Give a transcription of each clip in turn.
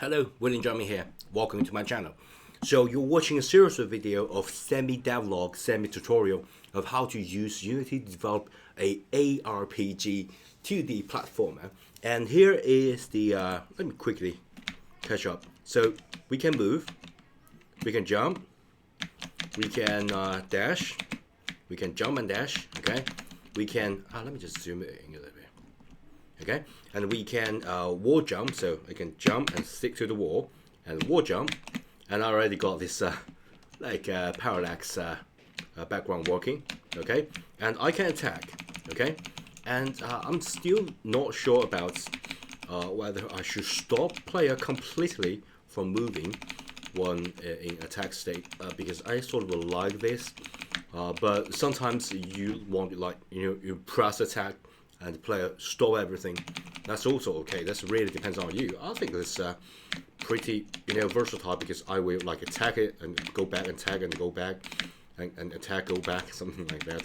Hello, William Drumming here. Welcome to my channel. So you're watching a series of video of semi-devlog, semi-tutorial of how to use Unity to develop a ARPG 2D platformer. And here is the, let me quickly catch up. So we can move, we can jump, we can dash, we can jump and dash, okay? We can, let me just zoom it in a little bit. Okay, and we can wall jump, so I can jump and stick to the wall and wall jump, and I already got this parallax background working. Okay, and I can attack. Okay, and I'm still not sure about whether I should stop player completely from moving when in attack state because I sort of like this, but sometimes you want you press attack and the player stop everything. That's also okay. That really depends on you. I think it's pretty versatile because I will attack it and go back and attack and go back and attack, go back, something like that.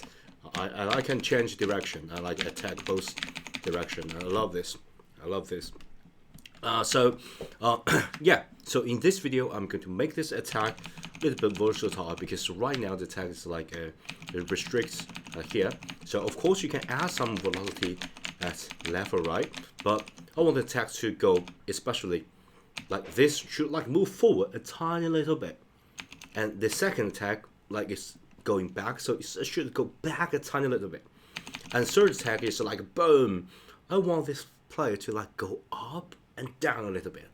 I can change direction. I attack both direction. I love this. I love this. Yeah. So in this video, I'm going to make this attack a little bit versatile because right now the attack is it restricts here. So of course you can add some velocity at left or right, but I want the attack to go, especially like this, should move forward a tiny little bit, and the second attack is going back, so it should go back a tiny little bit, and third attack is boom. I want this player to go up and down a little bit.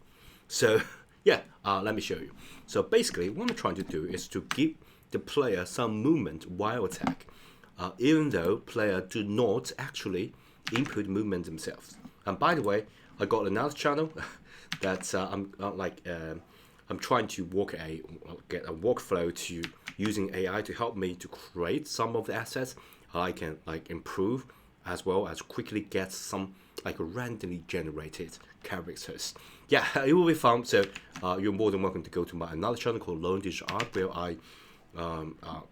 So yeah, let me show you. So basically what I'm trying to do is to give the player some movement while attack, even though player do not actually input movement themselves. And by the way, I got another channel that I'm trying to get a workflow to using AI to help me to create some of the assets I can improve, as well as quickly get some randomly generated characters. Yeah, it will be fun. So you're more than welcome to go to my another channel called Learn Digital Art, where I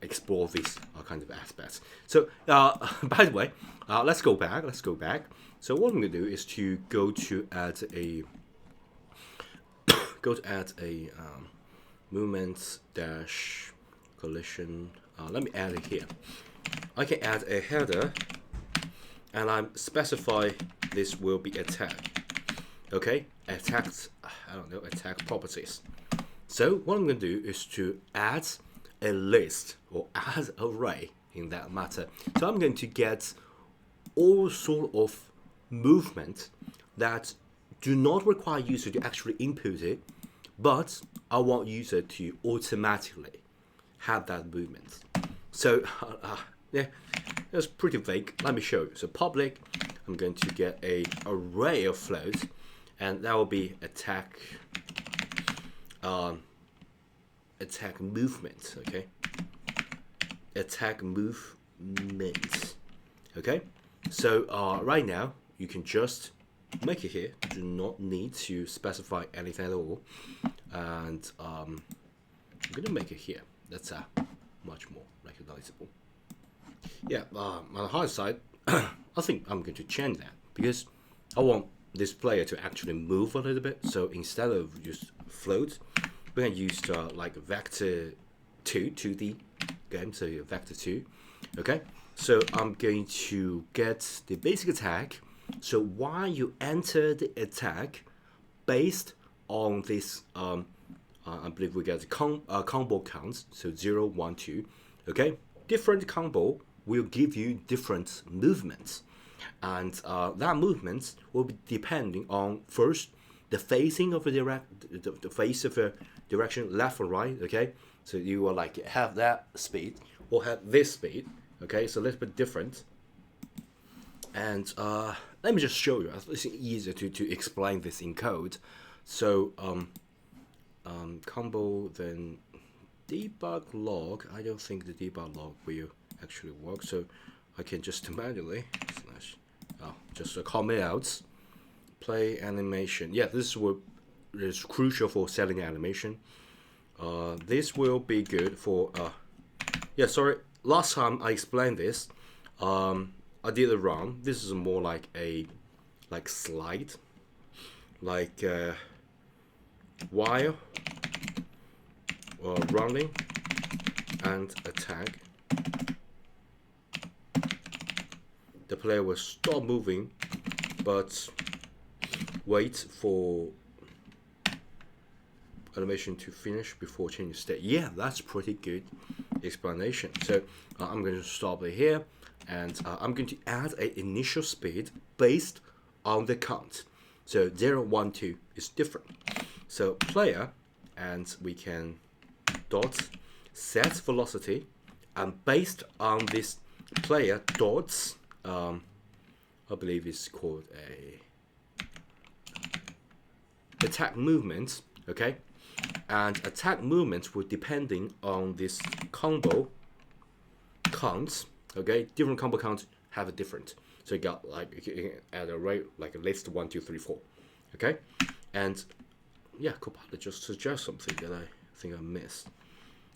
explore these kind of aspects. So by the way, let's go back. So what I'm going to do is to go to add a movement dash collision. Let me add it here. I can add a header, and I'm specify this will be attack. Okay, attack properties. So what I'm going to do is to add a list or add array in that matter. So I'm going to get all sort of movement that do not require user to actually input it, but I want user to automatically have that movement. So yeah, that's pretty vague. Let me show you. So public, I'm going to get a array of floats, and that will be attack movement. Okay, attack movement. Okay, so right now you can just make it here. You do not need to specify anything at all, and I'm gonna make it here. That's much more recognizable. Yeah, on the hard side, I think I'm going to change that because I want this player to actually move a little bit. So instead of just float, we're going to use vector 2D game, so vector 2. Okay, so I'm going to get the basic attack. So while you enter the attack, based on this, I believe we get combo counts, so 0, 1, 2. Okay, different combo will give you different movements, and that movements will be depending on first the facing of the face of a direction, left or right. Okay, so you will have that speed or have this speed. Okay, so a little bit different. And let me just show you. It's easier to explain this in code. So combo then debug log. I don't think the debug log will actually work, so I can just manually just comment out play animation. Yeah, this is crucial for setting animation. This will be good for yeah, sorry, last time I explained this, I did it wrong. This is more like a slide, while running and attack, the player will stop moving but wait for animation to finish before changing state. Yeah, that's pretty good explanation. So I'm going to stop it here, and I'm going to add an initial speed based on the count. So 0, 1, 2 is different. So player, and we can dot set velocity, and based on this player dots, I believe it's called a attack movement, okay? And attack movement will depending on this combo counts, okay? Different combo counts have a different. So you got like, you can add a rate like a list 1, 2, 3, 4, okay? And yeah, Copilot just suggest something that I think I missed.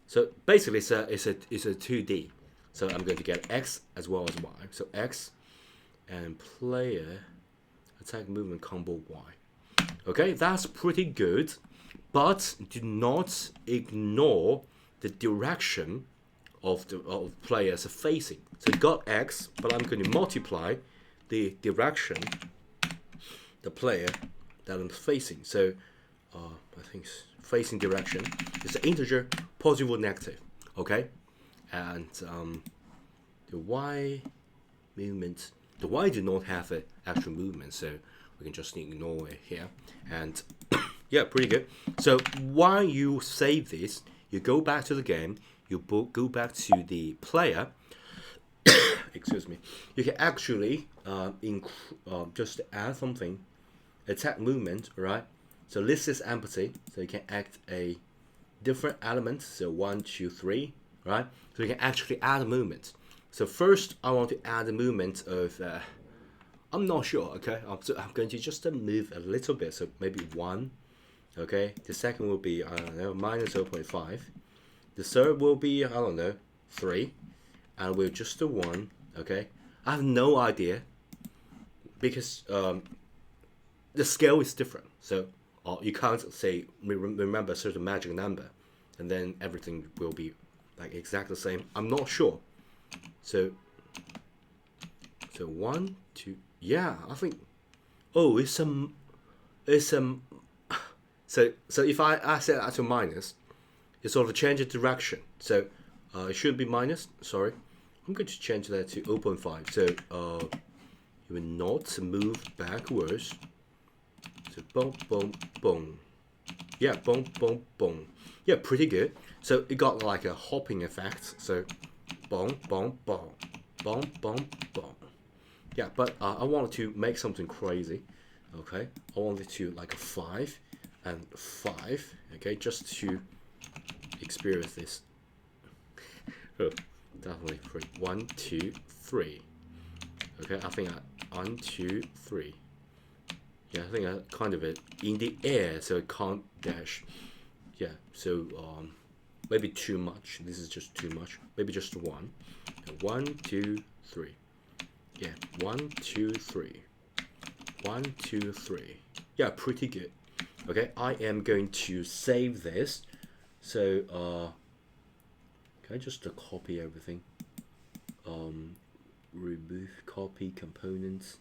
So basically it's a 2D. So I'm going to get X as well as Y. So X and player attack movement combo Y. Okay, that's pretty good, but do not ignore the direction of the players facing. So you got X, but I'm going to multiply the direction the player that I'm facing. So I think facing direction is an integer, positive or negative. Okay, and the Y movement. The Y do not have an actual movement, so we can just ignore it here. And yeah, pretty good. So while you save this, you go back to the game, you go back to the player. Excuse me. You can actually just add something, attack movement, right? So list is empty, so you can add a different element. So 1, 2, 3, right? So you can actually add a movement. So first, I want to add a movement of, I'm not sure, okay? So I'm going to just move a little bit, so maybe 1, okay? The second will be, I don't know, minus 0.5. The third will be, I don't know, 3. And we'll just do 1, okay? I have no idea, because the scale is different. So you can't say, remember a certain magic number, and then everything will be like exactly the same. I'm not sure. So 1, 2, yeah, I think. Oh, it's so if I set that to minus, it sort of changes direction. So it should be minus. Sorry, I'm going to change that to 0.5. So you will not move backwards. So boom, boom, boom. Yeah, boom, boom, boom. Yeah, pretty good. So it got like a hopping effect. So boom, boom, boom, boom, boom, boom. Yeah, but I wanted to make something crazy. Okay, I wanted to like a 5 and 5. Okay, just to experience this. Oh, definitely 3. 1, 2, 3. Okay, I think 1, 2, 3. Yeah, I think I kind of it in the air, so it can't dash. Yeah, so maybe too much. This is just too much. Maybe just 1. 1, 2, 3. Yeah, 1, 2, 3. 1, 2, 3. Yeah, pretty good. Okay, I am going to save this. So can I just copy everything? Remove copy components.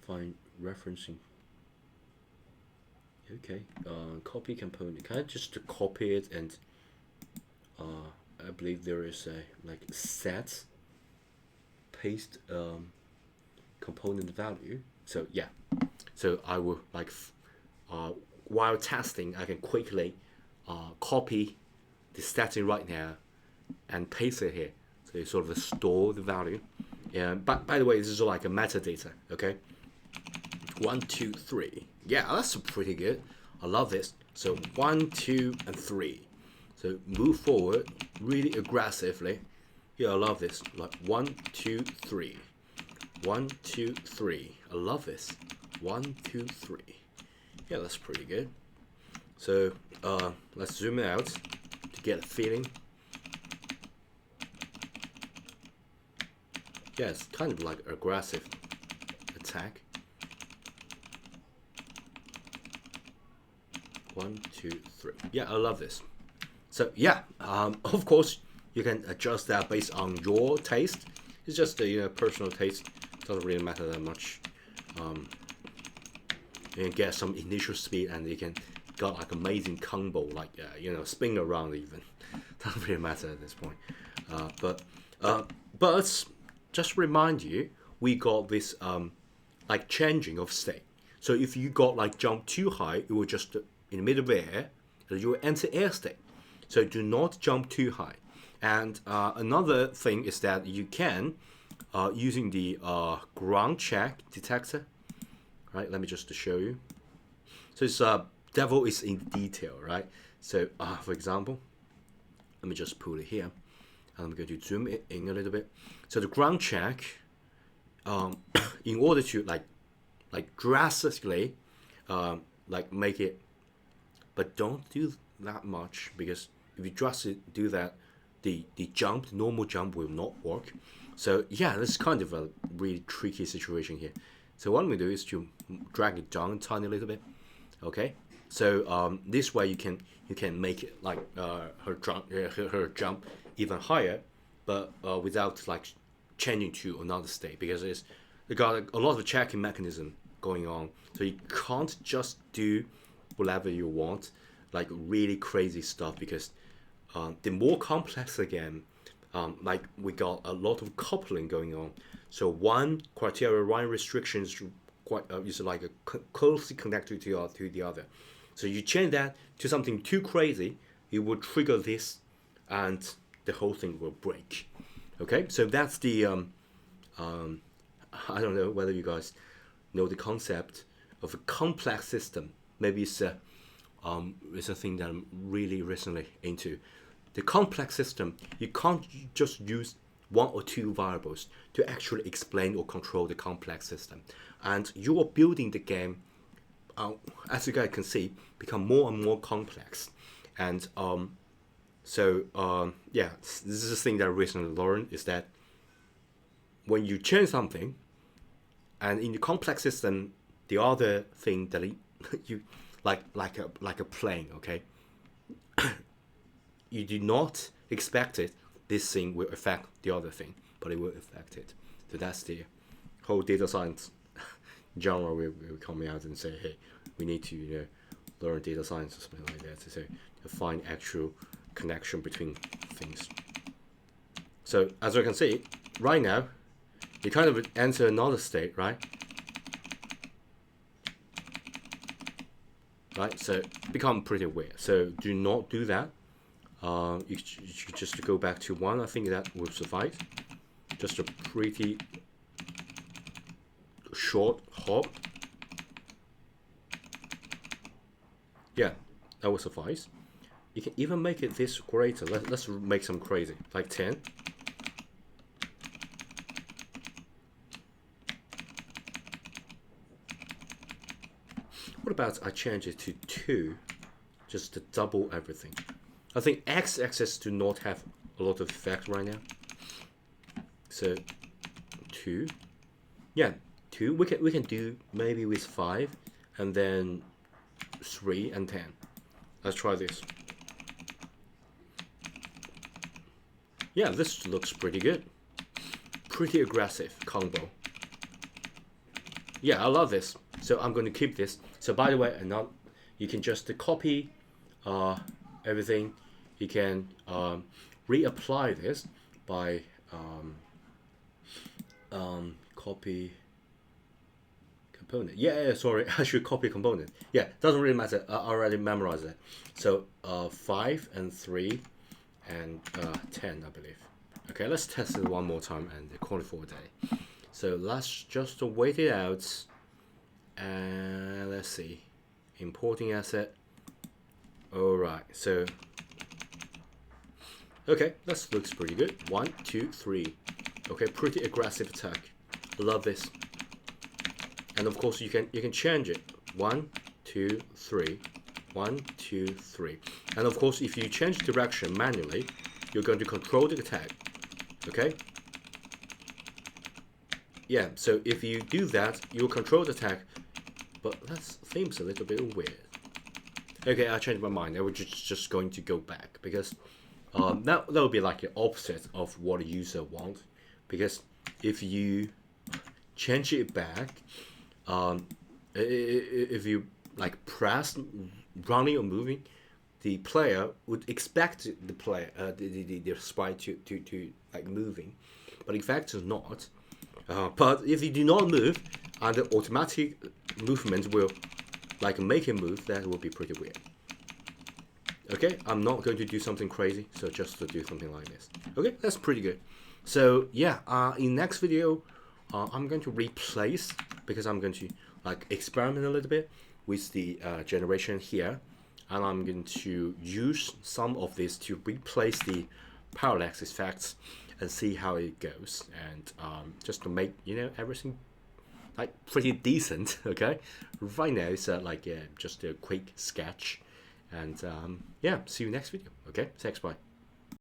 Find referencing. Okay, copy component. Can I just copy it, and I believe there is a like set paste component value. So yeah, so I will like while testing, I can quickly copy the setting right now and paste it here. So you sort of store the value. And by the way, this is like a metadata. Okay, 1, 2, 3. Yeah, that's pretty good. I love this. So 1, 2, and 3. So move forward really aggressively. Yeah, I love this. Like 1, 2, 3. 1, 2, 3. I love this. 1, 2, 3. Yeah, that's pretty good. So let's zoom out to get a feeling. Yeah, it's kind of like aggressive attack. 1, 2, 3. Yeah, I love this. So yeah, of course you can adjust that based on your taste. It's just a personal taste. Doesn't really matter that much. You can get some initial speed, and you can got like amazing combo, like spin around even. Doesn't really matter at this point. But just remind you, we got this like changing of state. So if you got like jump too high, it will just in the middle of air, you will enter air state. So do not jump too high. And another thing is that you can using the ground check detector. Right, let me just show you. So it's devil is in detail, right? So for example, let me just pull it here. I'm going to zoom it in a little bit. So the ground check, in order to like drastically like make it, but don't do that much, because if you just do that, the normal jump will not work. So yeah, this is kind of a really tricky situation here. So what I'm going to do is to drag it down a tiny little bit. Okay, so this way you can make it like her jump even higher, but without like changing to another state, because it's got a lot of checking mechanism going on. So you can't just do whatever you want, like really crazy stuff, because the more complex the game, like we got a lot of coupling going on. So one criteria, one restriction is quite is like closely connected to the other. So you change that to something too crazy, it will trigger this, and the whole thing will break. Okay, so that's the I don't know whether you guys know the concept of a complex system. Maybe it's a thing that I'm really recently into. The complex system, you can't just use one or two variables to actually explain or control the complex system. And you are building the game, as you guys can see, become more and more complex. And yeah, this is the thing that I recently learned, is that when you change something, and in the complex system, the other thing that you like a plane, okay, you do not expect it. This thing will affect the other thing, but it will affect it. So that's the whole data science genre will come out and say, hey, we need to learn data science or something like that to find actual connection between things. So as you can see, right now, you kind of enter another state, right? Right, so become pretty weird. So do not do that. You just go back to 1. I think that will suffice. Just a pretty short hop. Yeah, that will suffice. You can even make it this greater. Let's make some crazy, like 10. What about I change it to 2, just to double everything? I think x-axis do not have a lot of effect right now. So 2, yeah, 2. We can do maybe with 5, and then 3 and 10. Let's try this. Yeah, this looks pretty good. Pretty aggressive combo. Yeah, I love this. So I'm going to keep this. So by the way, you can just copy everything. You can reapply this by copy component. Yeah, sorry, I should copy component. Yeah, doesn't really matter. I already memorized it. So 5 and 3 and 10, I believe. Okay, let's test it one more time and call it for a day. So let's just wait it out. And let's see, importing asset. All right, so okay, that looks pretty good. 1, 2, 3. Okay, pretty aggressive attack. Love this. And of course, you can change it. 1, 2, 3. 1, 2, 3. And of course, if you change direction manually, you're going to control the attack. Okay. Yeah. So if you do that, you'll control the attack. But that seems a little bit weird. Okay, I changed my mind. I was just going to go back because that will be like the opposite of what a user wants. Because if you change it back, if you like press running or moving, the player would expect the player the sprite to like moving, but in fact it's not. But if you do not move, and the automatic movement will like make a move, that will be pretty weird. Okay, I'm not going to do something crazy, so just to do something like this. Okay, that's pretty good. So yeah, in next video, I'm going to replace, because I'm going to like experiment a little bit with the generation here, and I'm going to use some of this to replace the parallax effects and see how it goes, and just to make everything like pretty decent. Okay, right now it's like just a quick sketch, and yeah, see you next video. Okay, thanks, bye.